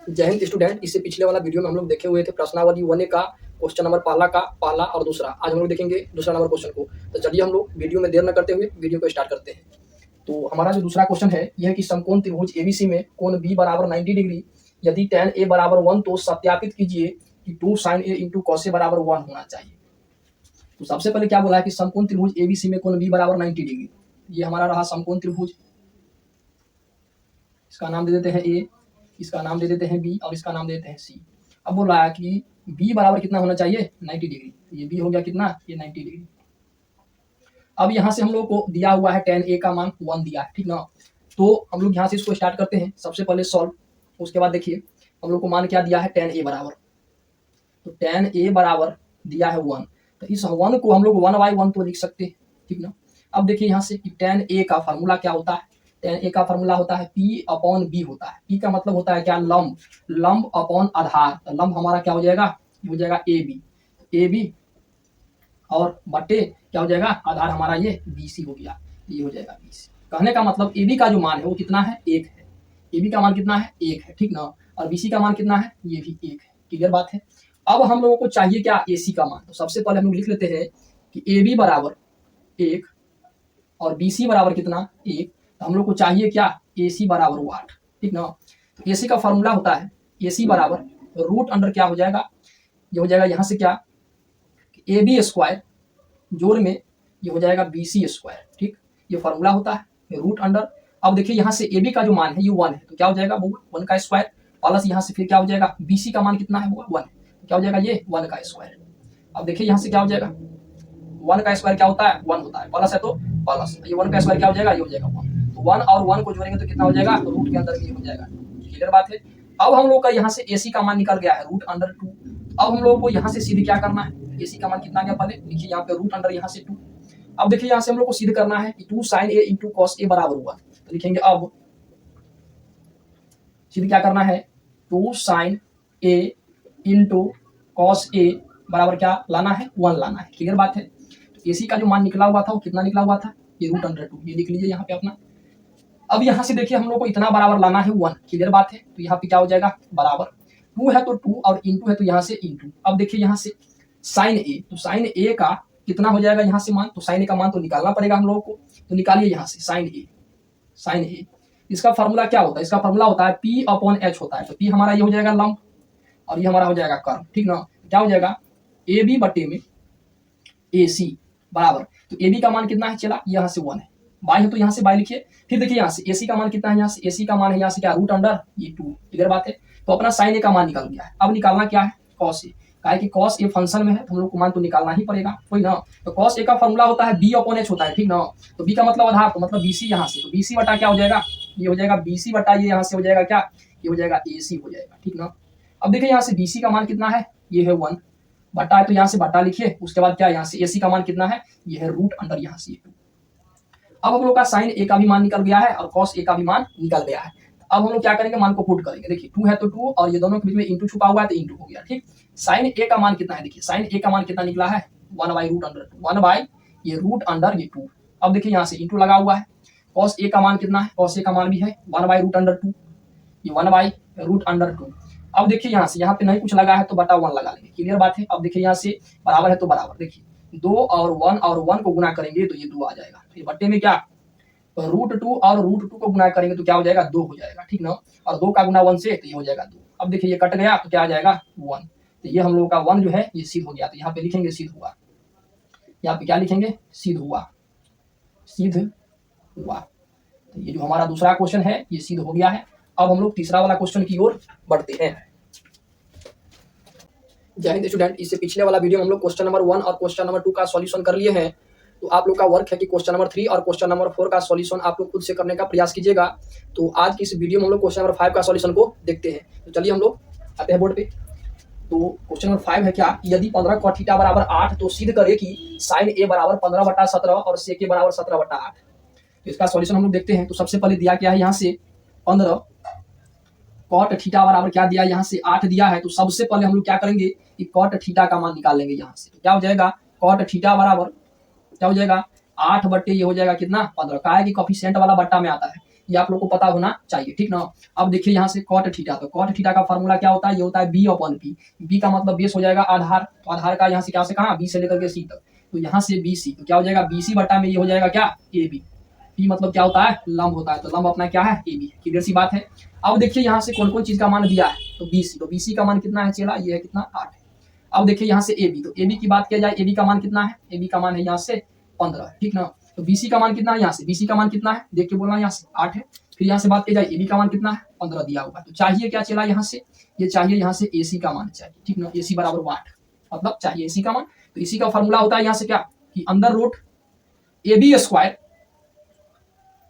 जय हिंद स्टूडेंट। इससे पिछले वाला वीडियो में हम लोग देखे हुए थे प्रश्नावली 1A का क्वेश्चन नंबर पहला और दूसरा। आज हम लोग देखेंगे दूसरा नंबर क्वेश्चन को। तो चलिए हम लोग वीडियो में देर न करते हुए वीडियो को स्टार्ट करते हैं। तो हमारा जो दूसरा क्वेश्चन है यह है कि समकोण त्रिभुज एबीसी में कोण बी बराबर 90 डिग्री, यदि tan a बराबर 1 तो सत्यापित कीजिए कि 2 sin a into cos a बराबर 1 होना चाहिए। तो सबसे पहले क्या बोला है कि समकोण त्रिभुज एबीसी में कोण बी बराबर 90 डिग्री। ये हमारा रहा समकोण त्रिभुज, इसका नाम दे देते हैं ए, इसका नाम दे देते हैं बी और इसका नाम दे देते हैं सी। अब बोल रहा है कि बी बराबर कितना होना चाहिए 90 डिग्री। ये बी हो गया कितना, ये 90 डिग्री। अब यहाँ से हम लोग को दिया हुआ है tan a का मान 1 दिया है, ठीक ना। तो हम लोग यहाँ से इसको स्टार्ट करते हैं। सबसे पहले सॉल्व, उसके बाद देखिए हम लोग को मान क्या दिया है tan a बराबर, तो tan a बराबर दिया है 1। तो इस 1 को हम लोग 1/1 तो लिख सकते हैं, ठीक ना। अब देखिए यहाँ से कि tan a का फार्मूला क्या होता है। tan a का फार्मूला होता है P/B होता है। P का मतलब होता है क्या, लंब अपॉन आधार। तो लंब हमारा क्या हो जाएगा, ये हो जाएगा AB और बटे क्या हो जाएगा, आधार हमारा ये BC हो गया, ये हो जाएगा BC। कहने का मतलब AB का जो मान है वो कितना है, 1 है। AB का मान कितना है, 1 है, ठीक ना। और BC का मान कितना है, ये भी 1 है। क्लियर बात है। अब हम लोगों को चाहिए क्या, AC का मान। तो सबसे पहले हम लोग लिख लेते हैं कि AB बराबर 1 और BC बराबर कितना, 1। तो हम लोग को चाहिए क्या, AC बराबर 8, ठीक ना। तो AC का फॉर्मूला होता है AC बराबर रूट अंडर क्या हो जाएगा, ये हो जाएगा यहाँ से क्या, AB स्क्वायर जोड़ में ये हो जाएगा BC स्क्वायर, ठीक। ये फॉर्मूला होता है रूट अंडर। अब देखिए यहाँ से AB का जो मान है ये 1 है, तो क्या हो जाएगा वो 1 का स्क्वायर प्लस यहाँ से फिर क्या हो जाएगा BC का मान कितना है वो 1 है, तो क्या हो जाएगा ये 1 का स्क्वायर। अब देखिए यहाँ से क्या हो जाएगा, 1 का स्क्वायर क्या होता है, 1 होता है, प्लस है तो प्लस, ये 1 का स्क्वायर क्या हो जाएगा, ये हो जाएगा 1। तो 1 और 1 को जोड़ेंगे तो कितना हो जाएगा, रूट के अंदर में हो जाएगा। क्लियर बात है। अब हम लोग का यहाँ से AC का मान निकल गया है रूट अंडर 2। अब हम लोग को यहाँ से सीधे क्या करना है, AC का मान कितना गया, पहले लिखिए यहाँ पे रूट अंडर यहाँ से 2। अब देखिए यहाँ से हम लोग को सीधे करना है कि 2 sin a into cos a बराबर हुआ, तो लिखेंगे अब सीधे क्या करना है, 2 sin a into cos a बराबर क्या लाना है, 1 लाना है। क्लियर बात है। तो AC का जो मान निकला हुआ था वो कितना निकला हुआ था, ये रूट अंडर 2, ये लिख लीजिए यहाँ पे अपना। अब यहाँ से देखिए हम लोग को इतना बराबर लाना है 1। क्लियर बात है। तो यहाँ पे क्या हो जाएगा, बराबर 2 है तो 2 और इंटू है तो यहाँ से इंटू। अब देखिए यहाँ से साइन ए, तो साइन ए का कितना हो जाएगा यहाँ से मान, तो साइन ए का मान तो निकालना पड़ेगा हम लोगों को। तो निकालिए यहाँ से साइन ए। इसका फॉर्मूला क्या होता है, इसका फॉर्मूला होता है P/H होता है। तो P हमारा ये हो जाएगा लंब और ये हमारा हो जाएगा कर्व, ठीक ना। क्या हो जाएगा AB बटे में AC बराबर, तो AB का मान कितना है, चला यहाँ से 1 है, बाई है तो यहाँ से बाई लिखिए। फिर देखिए यहाँ से AC का मान कितना है, यहाँ से AC का मान है यहाँ से क्या, रूट अंडर ये 2। क्लियर बात है। तो अपना साइन ए का मान निकल गया है। अब निकालना क्या है, cos a, काहे कि cos a फंक्शन में है तो हम लोग को मान तो निकालना ही पड़ेगा, कोई ना। तो cos a का फॉर्मूला होता है B/H होता है, ठीक ना। तो B का मतलब आधार, तो मतलब BC यहाँ से, तो BC बटा क्या हो जाएगा, ये हो जाएगा BC बटा ये यहाँ से हो जाएगा क्या, ये हो जाएगा AC हो जाएगा, ठीक ना। अब देखिए यहाँ से BC का मान कितना है, ये है 1 बटा है तो यहाँ से बटा लिखिए। उसके बाद क्या, यहाँ से AC का मान कितना है, ये है रूट अंडर यहाँ से 2। अब हम लोग का साइन ए का भी मान निकल गया है और cos a का भी मान निकल गया है। अब हम लोग क्या करेंगे, मान को पुट करेंगे। देखिए 2 है तो 2 और ये दोनों के बीच में इंटू छुपा हुआ है तो इंटू हो गया, ठीक। साइन ए का मान कितना है, देखिए साइन ए का मान कितना निकला है, 1/√2, 1 बाई ये रूट अंडर ये 2। अब देखिए यहाँ से इंटू लगा हुआ है। cos a का मान कितना है, cos a का मान भी है 1/√2, ये 1/√2। अब देखिए यहाँ से, यहाँ पे नहीं कुछ लगा है तो बटा 1 लगा लेंगे। क्लियर बात है। अब देखिए यहाँ से बराबर है तो बराबर, देखिए 2 और 1 को गुना करेंगे तो ये 2 आ जाएगा। फिर बट्टे में क्या, √2 और √2 को गुना करेंगे तो क्या हो जाएगा, 2 हो जाएगा, ठीक ना। और 2 का गुना 1 से तो ये हो जाएगा 2। अब देखिए ये कट गया तो क्या आ जाएगा 1। तो ये हम लोगों का 1 जो है ये सिद्ध हो गया। तो यहाँ पे लिखेंगे सिद्ध हुआ, यहाँ पे क्या लिखेंगे, सिद्ध हुआ, सिद्ध हुआ। तो ये जो हमारा दूसरा क्वेश्चन है ये सिद्ध हो गया है। अब हम लोग तीसरा वाला क्वेश्चन की ओर बढ़ते हैं। जय हिंद स्टूडेंट। इससे पिछले वाला वीडियो में हम लोग क्वेश्चन नंबर 1 और क्वेश्चन नंबर 2 का सॉल्यूशन कर लिए हैं। तो आप लोग का वर्क है कि क्वेश्चन नंबर 3 और क्वेश्चन नंबर 4 का सॉल्यूशन आप लोग खुद से करने का प्रयास कीजिएगा। तो आज की इस वीडियो में हम लोग क्वेश्चन नंबर 5 का सॉल्यूशन को देखते हैं। तो चलिए हम लोग आते हैं बोर्ड पे। तो क्वेश्चन नंबर 5 है क्या, यदि 15 cot थीटा बराबर 8 तो सिद्ध करे कि साइन ए बराबर 15/17 और सेक ए बराबर 17/8। तो इसका सॉल्यूशन हम लोग देखते हैं। तो सबसे पहले दिया क्या है, यहाँ से 15 cot थीटा बराबर क्या दिया, यहाँ से 8 दिया है। तो सबसे पहले हम लोग क्या करेंगे कि cot थीटा का मान निकाल लेंगे यहाँ से। तो क्या हो जाएगा, cot थीटा बराबर क्या हो जाएगा 8 बट्टे ये हो जाएगा कितना 15, का है कि कोफिशिएंट वाला बट्टा में आता है। ये आप लोग को पता होना चाहिए, ठीक ना। अब देखिए यहाँ से कॉट थीटा, तो कॉट थीटा का फॉर्मूला क्या होता है, ये होता है बी अपॉन पी। बी का मतलब बेस हो जाएगा आधार, तो आधार का यहाँ से क्या से कहाँ, बी से लेकर के सी तक, तो यहाँ से बी सी, तो क्या हो जाएगा बी सी बटा में ये हो जाएगा क्या, ए बी। पी मतलब क्या होता है, लंब होता है, तो लंब अपना क्या है, ए बी। क्लियर सी बात है। अब देखिए यहाँ से कौन कौन चीज का मान दिया है, तो बी सी, तो बी सी का मान कितना है चेला, ये है कितना 8 है। अब देखिए यहाँ से ए बी, तो ए बी की बात किया जाए, ए बी का मान कितना है, ए बी का मान है यहाँ से 15 है, ठीक ना। तो बीसी का मान कितना है, यहाँ से बीसी का मान कितना है, देख के बोलना, यहाँ से 8 है। फिर यहाँ से बात की जाए ए बी का मान कितना है, 15 दिया हुआ है, तो चाहिए क्या चला यहाँ से, ये चाहिए यहाँ से एसी का मान चाहिए, ठीक ना। एसी बराबर वाट, मतलब चाहिए एसी का मान। तो इसी का फॉर्मूला होता है यहाँ से क्या, कि under root A B square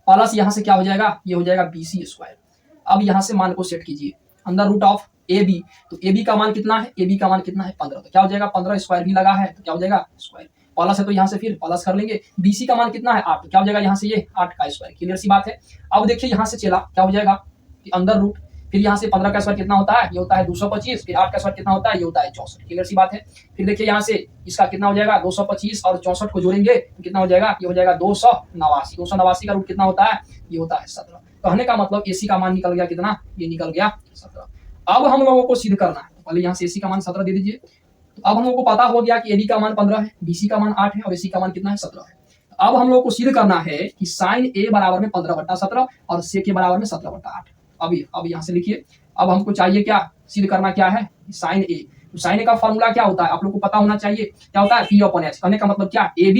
plus यहाँ से क्या हो जाएगा, ये हो जाएगा बी सी स्क्वायर। अब यहाँ से मान को सेट कीजिए, under root of A B, तो ए बी का मान कितना है, ए बी का मान कितना है 15, तो क्या हो जाएगा 15 स्क्वायर भी लगा है, तो क्या हो जाएगा स्क्वायर, प्लस है तो यहाँ से फिर प्लस कर लेंगे। बीसी का मान कितना है 8, तो क्या हो जाएगा यहाँ से ये 8 का स्क्वायर। क्लियर सी बात है। अब देखिए यहाँ से चला क्या हो जाएगा कि अंडर रूट, फिर यहाँ से 15 का स्क्वायर कितना होता है, ये होता है 225, फिर 8 का स्क्वायर कितना होता है, ये होता है 64। क्लियर सी बात है। फिर देखिए यहाँ से इसका कितना हो जाएगा 225 और 64 को जोड़ेंगे तो कितना हो जाएगा, ये हो जाएगा 289। 289 का रूट कितना होता है, ये होता है 17। कहने का मतलब एसी का मान निकल गया कितना, ये निकल गया 17। अब हम लोगों को सिद्ध करना है, पहले यहाँ से एसी का मान 17 दे दीजिए। तो अब हम लोगों को पता हो गया कि एबी का मान 15 है, बीसी का मान 8 है और एसी का मान कितना है 17 है। अब हम लोग को सिद्ध करना है कि साइन ए बराबर में 15/17 और सेक के बराबर में 17/8। अब यहाँ से लिखिए, अब हमको चाहिए क्या, सिद्ध करना क्या है, साइन ए। तो साइन ए का फॉर्मूला क्या होता है, आप लोग को पता होना चाहिए, क्या होता है पी अपॉन एच। कहने का मतलब क्या, ए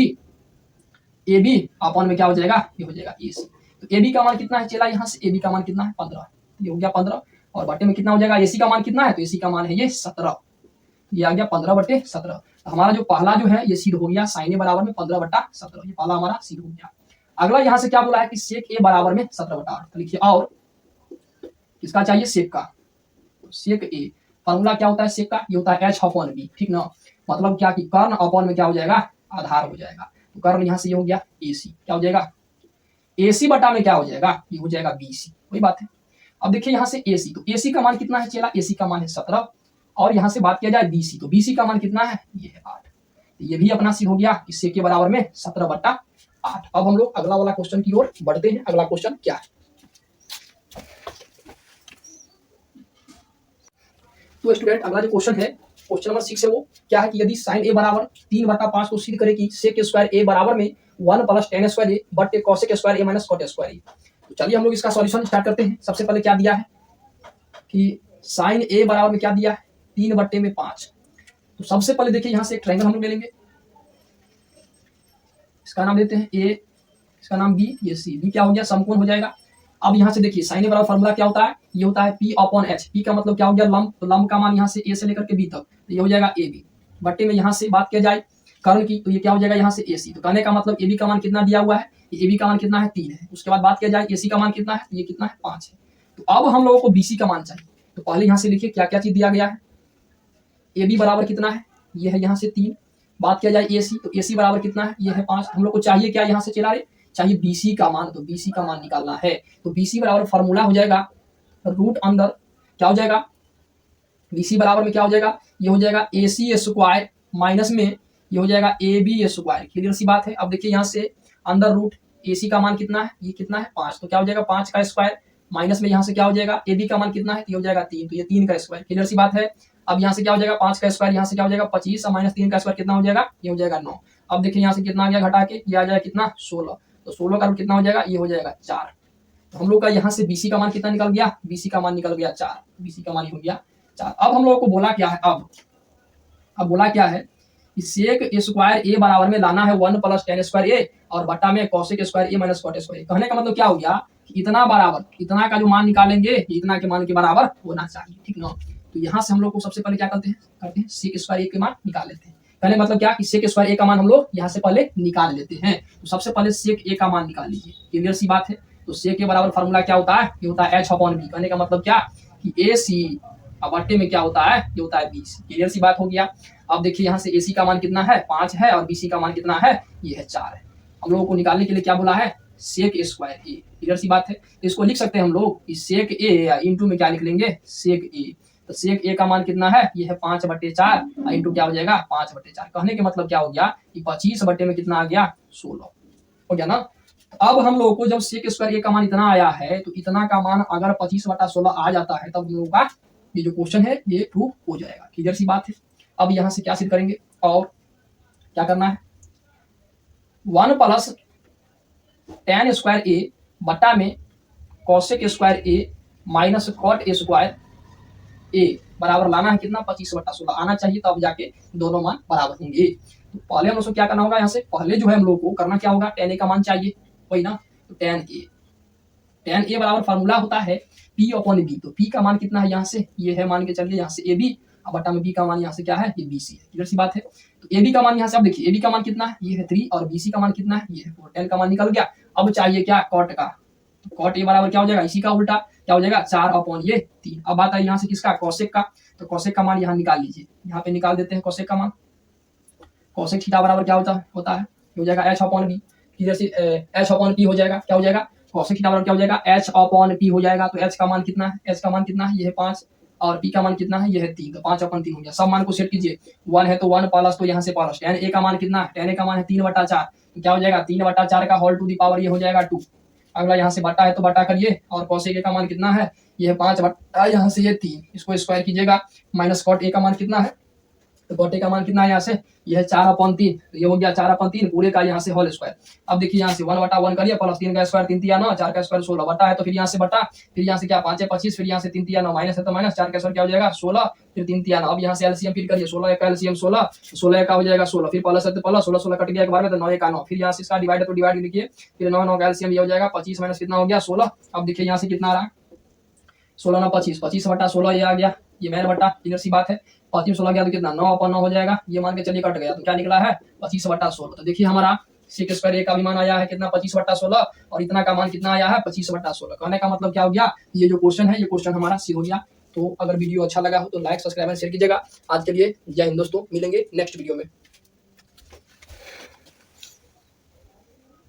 बी अपॉन में क्या हो जाएगा, ये हो जाएगा ए सी। तो ए बी का मान कितना है चला, यहाँ से ए बी का मान कितना है 15, ये हो गया 15 और बटे में कितना हो जाएगा, एसी का मान कितना है, तो एसी का मान है ये 17, ये आ गया 15/17। तो हमारा जो पहला जो है ये सिद्ध हो गया, साइन ए बराबर में 15/17, ये पहला हमारा सिद्ध हो गया। अगला यहाँ से क्या बोला है कि सेक ए बराबर में 17/8, तो लिखिए और किसका चाहिए, सेक का। तो सेक ए फॉर्मूला क्या होता है सेक का, ये होता है एच अपॉन बी, ठीक ना। मतलब क्या कि कर्ण अपॉन में क्या हो जाएगा, आधार हो जाएगा। तो कर्ण यहाँ से ये हो गया एसी, क्या हो जाएगा एसी बटा में क्या हो जाएगा, ये हो जाएगा बीसी, वही बात है। अब देखिए यहाँ से एसी, तो एसी का मान कितना है चला, एसी का मान है 17 और यहाँ से बात किया जाए बीसी, तो बीसी का मान कितना है, ये है 8। तो ये भी अपना सिद्ध हो गया, इससे के बराबर में 17/8। अब हम लोग अगला वाला क्वेश्चन की ओर बढ़ते हैं। अगला क्वेश्चन क्या है, तो स्टूडेंट अगला जो क्वेश्चन है, क्वेश्चन नंबर 6 है, वो क्या है कि यदि साइन ए बराबर 3/5 को सिद्ध करे कि सेक स्क्वायर ए बराबर में 1 + tan स्क्वायर ए बटे कॉसेक स्क्वायर ए माइनस कॉट स्क्वायर ए। तो चलिए हम लोग इसका सॉल्यूशन स्टार्ट करते हैं। सबसे पहले क्या दिया है कि साइन ए बराबर में क्या दिया है 3/5। तो सबसे पहले देखिए यहाँ से एक ट्रायंगल हम लोग ले लेंगे, इसका नाम देते हैं ए, इसका नाम बी, ये सी। बी क्या हो गया, समकोण हो जाएगा। अब यहाँ से देखिए साइन ए बराबर फॉर्मूला क्या होता है, ये होता है पी अपॉन एच। पी का मतलब क्या हो गया, लंब, तो लंब का मान यहाँ से ए से लेकर के बी तक, तो ये हो जाएगा ए बी बट्टे में यहाँ से बात किया जाए कर्ण की, तो ये क्या हो जाएगा यहाँ से ए सी। तो कहने का मतलब ए बी का मान कितना दिया हुआ है, ए बी का मान कितना है 3 है। उसके बाद बात किया जाए ए सी का मान कितना है, तो ये कितना है 5 है। तो अब हम लोगों को बी सी का मान चाहिए, तो पहले यहाँ से लिखिए क्या क्या चीज दिया गया है। ए बी बराबर कितना है, ये है यहाँ से 3। बात किया जाए ए सी, तो ए सी बराबर कितना है, ये है 5। हम लोग को चाहिए क्या, यहाँ से चला रहे चाहिए बीसी का मान, तो बीसी का मान निकालना है। तो बीसी बराबर फॉर्मूला हो जाएगा रूट अंदर क्या हो जाएगा, बीसी बराबर में क्या हो जाएगा, ये हो जाएगा ए सी स्क्वायर माइनस में ये हो जाएगा ए बी स्क्वायर। क्लियर सी बात है। अब देखिए यहाँ से अंदर रूट ए सी का मान कितना है, ये कितना है 5, तो क्या हो जाएगा 5 का स्क्वायर माइनस में यहाँ से क्या हो जाएगा ए बी का मान कितना है, ये हो जाएगा 3, तो ये 3 का स्क्वायर। क्लियर सी बात है। अब यहाँ से क्या हो जाएगा 5 का स्क्वायर, यहाँ से क्या हो जाएगा 25 और माइनस 3 का स्क्वायर कितना हो जाएगा, ये हो जाएगा 9। अब देखिए यहाँ से कितना आ गया घटा के, ये आ जाएगा कितना 16, तो 16 का रूट कितना हो जाएगा, ये हो जाएगा 4। तो हम लोग का यहाँ से बीसी का मान कितना निकल गया, बीसी का मान निकल गया 4, बीसी का मान हो गया 4। अब हम लोगों को बोला क्या है, अब बोला क्या है कि सेक स्क्वायर ए बराबर में लाना है 1 + tan स्क्वायर ए और बटा में कॉसेक स्क्वायर ए माइनस कॉट स्क्वायर ए। कहने का मतलब क्या हो गया कि इतना बराबर, इतना का जो मान निकालेंगे इतना के मान के बराबर होना चाहिए, ठीक ना। तो यहाँ से हम लोग को सबसे पहले क्या करते हैं सेक स्क्वायर ए के मान निकाल लेते हैं। पहले मतलब क्या कि सेक स्क्वायर ए का मान हम लोग यहाँ से पहले निकाल लेते हैं। तो सबसे पहले सेक ए का मान निकाल लीजिए, क्लियर सी बात है। तो सेक ए बराबर फॉर्मूला क्या होता है, ये होता है एच अपॉन बी। कहने का मतलब क्या कि ए सी बट्टे में क्या होता है, ये होता है 20। क्लियर सी बात हो गया। अब देखिए यहाँ से एसी का मान कितना है 5 है और बीसी का मान कितना है, ये है 4 है। हम लोगों को निकालने के लिए क्या बोला है, सेक ए स्क्वायर ए। क्लियर सी बात है। तो इसको लिख सकते हैं हम लोग कि सेक ए इंटू में क्या लिख लेंगे सेक ए। तो सेक ए का मान कितना है, ये है 5/4 इंटू क्या हो जाएगा 5/4। कहने के मतलब क्या हो गया कि 25 बटे में कितना आ गया 16 हो गया ना। तो अब हम लोगों को जब सेक स्क्वायर ए का मान इतना आया है तो इतना का मान अगर 25/16 आ जाता है तब हम लोगों का ये जो क्वेश्चन है ये प्रूव हो जाएगा। क्लियर सी बात है। अब यहाँ से क्या सिद्ध करेंगे और क्या करना है, 1 प्लस tan स्क्वायर ए बटा में कॉसेक स्क्वायर ए माइनस कॉट स्क्वायर ए बराबर लाना है कितना 25/16 आना चाहिए, तब जाके दोनों मान बराबर होंगे। तो पहले हम लोग को क्या करना होगा, यहाँ से पहले जो है हम लोग को करना क्या होगा, tan ए का मान चाहिए वही ना, तो tan ए बराबर फार्मूला होता है p अपॉन बी। तो p का मान कितना है यहाँ से, ये है मान के चलिए यहाँ से ए बी, अब बटा में b का मान यहाँ से क्या है, ये बी सी है। क्लियर सी बात है। तो ए बी का मान यहाँ से, अब देखिए ए बी का मान कितना है, ये है 3 और बी सी का मान कितना है, ये है 4। tan का मान निकल गया। अब चाहिए क्या, कॉट का। तो कॉट ए बराबर क्या हो जाएगा, इसी का उल्टा क्या हो जाएगा 4/3। अब आता है यहाँ से किसका, कॉसेक का। तो कॉसेक का मान यहाँ निकाल लीजिए, यहाँ पे निकाल देते हैं कॉसेक का मान। कॉसेक थीटा बराबर क्या होता है हो जाएगा h/p। क्लियर सी, h/p हो जाएगा, क्या हो जाएगा, कॉसेक थीटा बराबर क्या हो जाएगा h/p हो जाएगा। तो h का मान कितना है, h का मान कितना है, ये है 5 और p का मान कितना है, ये है 3। तो 5/3 हो गया। सब मान को सेट कीजिए, 1 है तो 1 प्लस, तो यहाँ से प्लस tan a का मान कितना है, tan a का मान है 3/4। तो क्या हो जाएगा 3/4 का होल टू दी पावर ये हो जाएगा 2। अगला यहाँ से बटा है तो बटा करिए, और कॉसेक a का मान कितना है, ये है 5 बटा यहाँ से ये 3, इसको स्क्वायर कीजिएगा। माइनस कॉट a का मान कितना है, तो कॉट a का मान कितना है यहाँ से, ये है 4/3। तो ये हो गया 4/3 पूरे का यहाँ से होल स्क्वायर। अब देखिए यहाँ से 1/1 करिए, प्लस 3 का स्क्वायर 3 3 9, 4 का स्क्वायर 16, बटा है तो फिर यहाँ से बटा, फिर यहाँ से क्या 5 है 25, फिर यहाँ से 3 3 9, माइनस है तो माइनस, 4 का स्क्वायर क्या हो जाएगा 16, फिर 3 3 9। अब यहाँ से एलसीएम फिर करिए, 16 का एलसीएम 16, 16 का हो जाएगा 16, फिर प्लस है तो प्लस, 16 16 कट गया एक बार में तो 9 का 9, फिर यहाँ से इसका डिवाइड है तो डिवाइड लिखिए, फिर 9 9 का एलसीएम ये हो जाएगा 25 माइनस कितना हो गया 16। अब देखिए यहाँ से कितना आ रहा है, 16 9 25, 25/16 ये आ गया, ये मैंने बटा। क्लियर सी बात है। 25 16 गया तो कितना 9/9 हो जाएगा, ये मान के चलिए कट गया तो क्या निकला है 25/16। तो देखिए हमारा सेक स्क्वायर ए का भी मान आया है कितना 25/16, और इतना का मान कितना आया है 25/16। कहने का मतलब क्या हो गया, ये जो क्वेश्चन है ये क्वेश्चन हमारा सी हो गया। तो अगर वीडियो अच्छा लगा हो तो लाइक सब्सक्राइब शेयर कीजिएगा। आज के लिए जय हिंद दोस्तों, मिलेंगे नेक्स्ट वीडियो में।